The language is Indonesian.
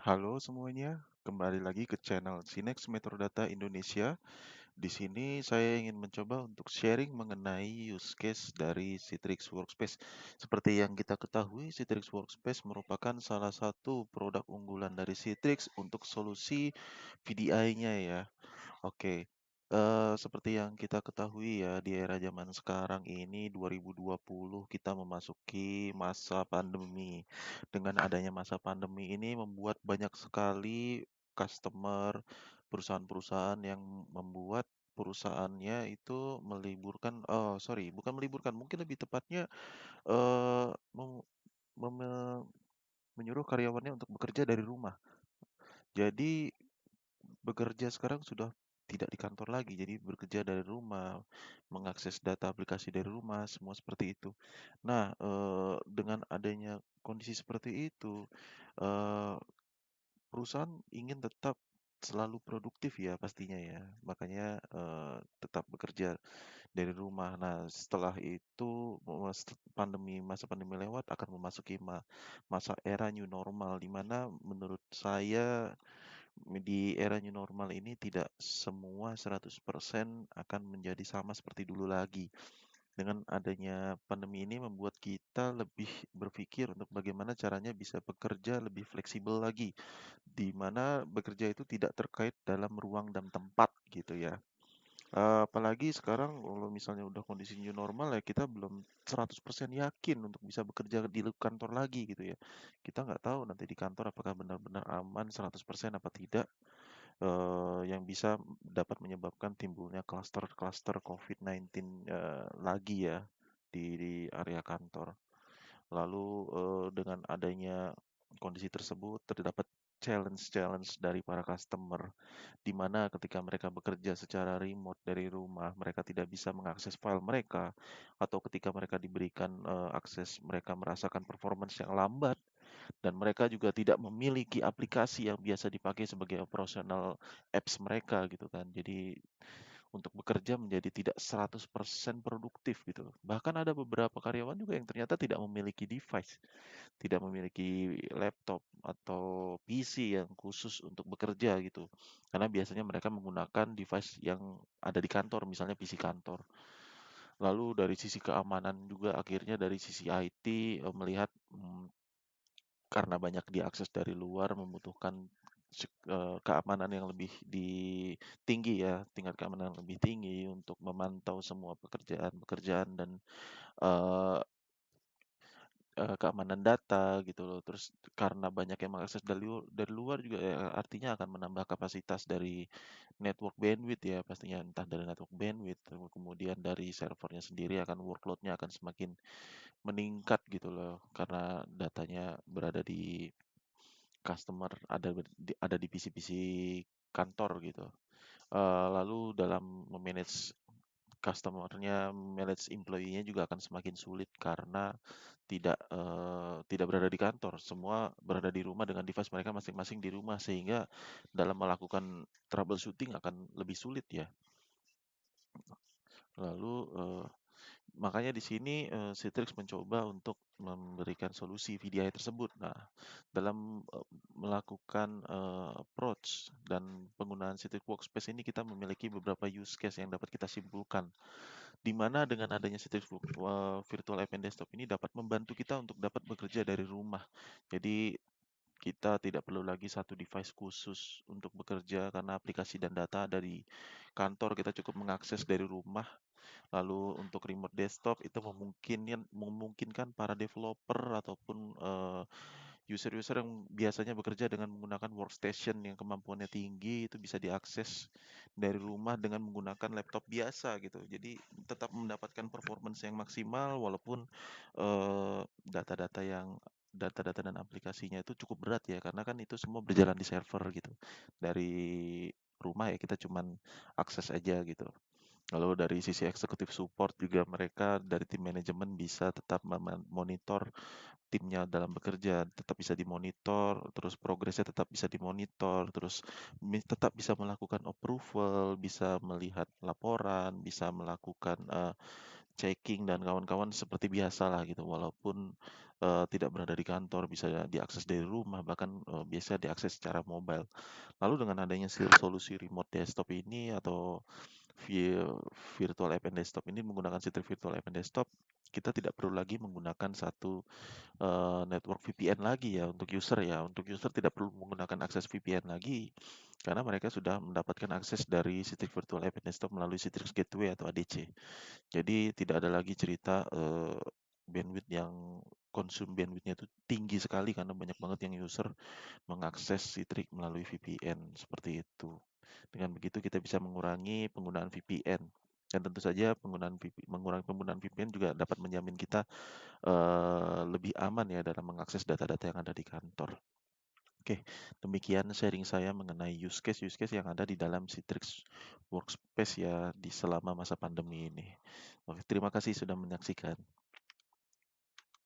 Halo semuanya, kembali lagi ke channel Sinex Metrodata Indonesia. Di sini saya ingin mencoba untuk sharing mengenai use case dari Citrix Workspace. Seperti yang kita ketahui, Citrix Workspace merupakan salah satu produk unggulan dari Citrix untuk solusi VDI-nya ya. Oke, seperti yang kita ketahui ya, di era zaman sekarang ini 2020 kita memasuki masa pandemi. Dengan adanya masa pandemi ini membuat banyak sekali customer, perusahaan-perusahaan yang membuat perusahaannya itu meliburkan, oh sorry, bukan meliburkan, mungkin lebih tepatnya, eee, mem meme menyuruh karyawannya untuk bekerja dari rumah. Jadi bekerja sekarang sudah tidak di kantor lagi, jadi bekerja dari rumah, mengakses data aplikasi dari rumah, semua seperti itu. Nah, dengan adanya kondisi seperti itu, eee, perusahaan ingin tetap selalu produktif ya pastinya ya, makanya, tetap bekerja dari rumah. Nah, setelah itu masa pandemi lewat akan memasuki masa era new normal, di mana menurut saya di era new normal ini tidak semua 100% akan menjadi sama seperti dulu lagi. Dengan adanya pandemi ini membuat kita lebih berpikir untuk bagaimana caranya bisa bekerja lebih fleksibel lagi, di mana bekerja itu tidak terkait dalam ruang dan tempat gitu ya. Apalagi sekarang kalau misalnya udah kondisi new normal ya kita belum 100% yakin untuk bisa bekerja di kantor lagi gitu ya. Kita nggak tahu nanti di kantor apakah benar-benar aman 100% apa tidak, yang bisa dapat menyebabkan timbulnya klaster-klaster COVID-19, lagi ya di area kantor. Lalu, dengan adanya kondisi tersebut terdapat challenge-challenge dari para customer, di mana ketika mereka bekerja secara remote dari rumah, mereka tidak bisa mengakses file mereka, atau ketika mereka diberikan, akses mereka merasakan performance yang lambat, dan mereka juga tidak memiliki aplikasi yang biasa dipakai sebagai operasional apps mereka gitu kan. Jadi untuk bekerja menjadi tidak 100% produktif gitu. Bahkan ada beberapa karyawan juga yang ternyata tidak memiliki device, tidak memiliki laptop atau PC yang khusus untuk bekerja gitu. Karena biasanya mereka menggunakan device yang ada di kantor, misalnya PC kantor. Lalu dari sisi keamanan juga akhirnya dari sisi IT, melihat, karena banyak diakses dari luar membutuhkan keamanan yang lebih tinggi ya, tingkat keamanan yang lebih tinggi untuk memantau semua pekerjaan-pekerjaan dan, eee keamanan data gitu loh. Terus karena banyak yang mengakses dari luar juga ya artinya akan menambah kapasitas dari network bandwidth ya pastinya, entah dari network bandwidth, kemudian dari servernya sendiri akan workload-nya akan semakin meningkat gitu loh, karena datanya berada di customer, ada di PC-PC kantor gitu. Lalu dalam me-manage customer-nya, manage employee-nya juga akan semakin sulit karena tidak berada di kantor, semua berada di rumah dengan device mereka masing-masing di rumah, sehingga dalam melakukan troubleshooting akan lebih sulit ya. Lalu, makanya di sini, Citrix mencoba untuk memberikan solusi VDI tersebut. Nah, dalam, melakukan, approach dan penggunaan Citrix Workspace ini kita memiliki beberapa use case yang dapat kita simpulkan, di mana dengan adanya Citrix Virtual App and Desktop ini dapat membantu kita untuk dapat bekerja dari rumah. Jadi kita tidak perlu lagi satu device khusus untuk bekerja karena aplikasi dan data dari kantor kita cukup mengakses dari rumah. Lalu untuk remote desktop itu memungkinkan para developer ataupun, user-user yang biasanya bekerja dengan menggunakan workstation yang kemampuannya tinggi itu bisa diakses dari rumah dengan menggunakan laptop biasa gitu. Jadi tetap mendapatkan performance yang maksimal walaupun, data-data dan aplikasinya itu cukup berat ya, karena kan itu semua berjalan di server gitu. Dari rumah ya kita cuman akses aja gitu. Lalu dari sisi eksekutif support juga mereka dari tim manajemen bisa tetap memonitor timnya dalam bekerja, tetap bisa dimonitor, terus progresnya tetap bisa dimonitor, terus tetap bisa melakukan approval, bisa melihat laporan, bisa melakukan checking dan kawan-kawan seperti biasa lah gitu, walaupun, tidak berada di kantor, bisa diakses dari rumah, bahkan, biasa diakses secara mobile. Lalu dengan adanya solusi remote desktop ini atau vi virtual app and desktop ini menggunakan Citrix Virtual App and Desktop, kita tidak perlu lagi menggunakan satu network VPN lagi ya untuk user ya. Untuk user tidak perlu menggunakan akses VPN lagi karena mereka sudah mendapatkan akses dari Citrix Virtual App and Desktop melalui Citrix Gateway atau ADC. Jadi tidak ada lagi cerita bandwidth yang bandwidth-nya itu tinggi sekali karena banyak banget yang user mengakses Citrix melalui VPN seperti itu. Dengan begitu kita bisa mengurangi penggunaan VPN. Dan tentu saja mengurangi penggunaan VPN juga dapat menjamin kita lebih aman ya dalam mengakses data-data yang ada di kantor. Oke, demikian sharing saya mengenai use case yang ada di dalam Citrix Workspace ya di selama masa pandemi ini. Oke, terima kasih sudah menyaksikan.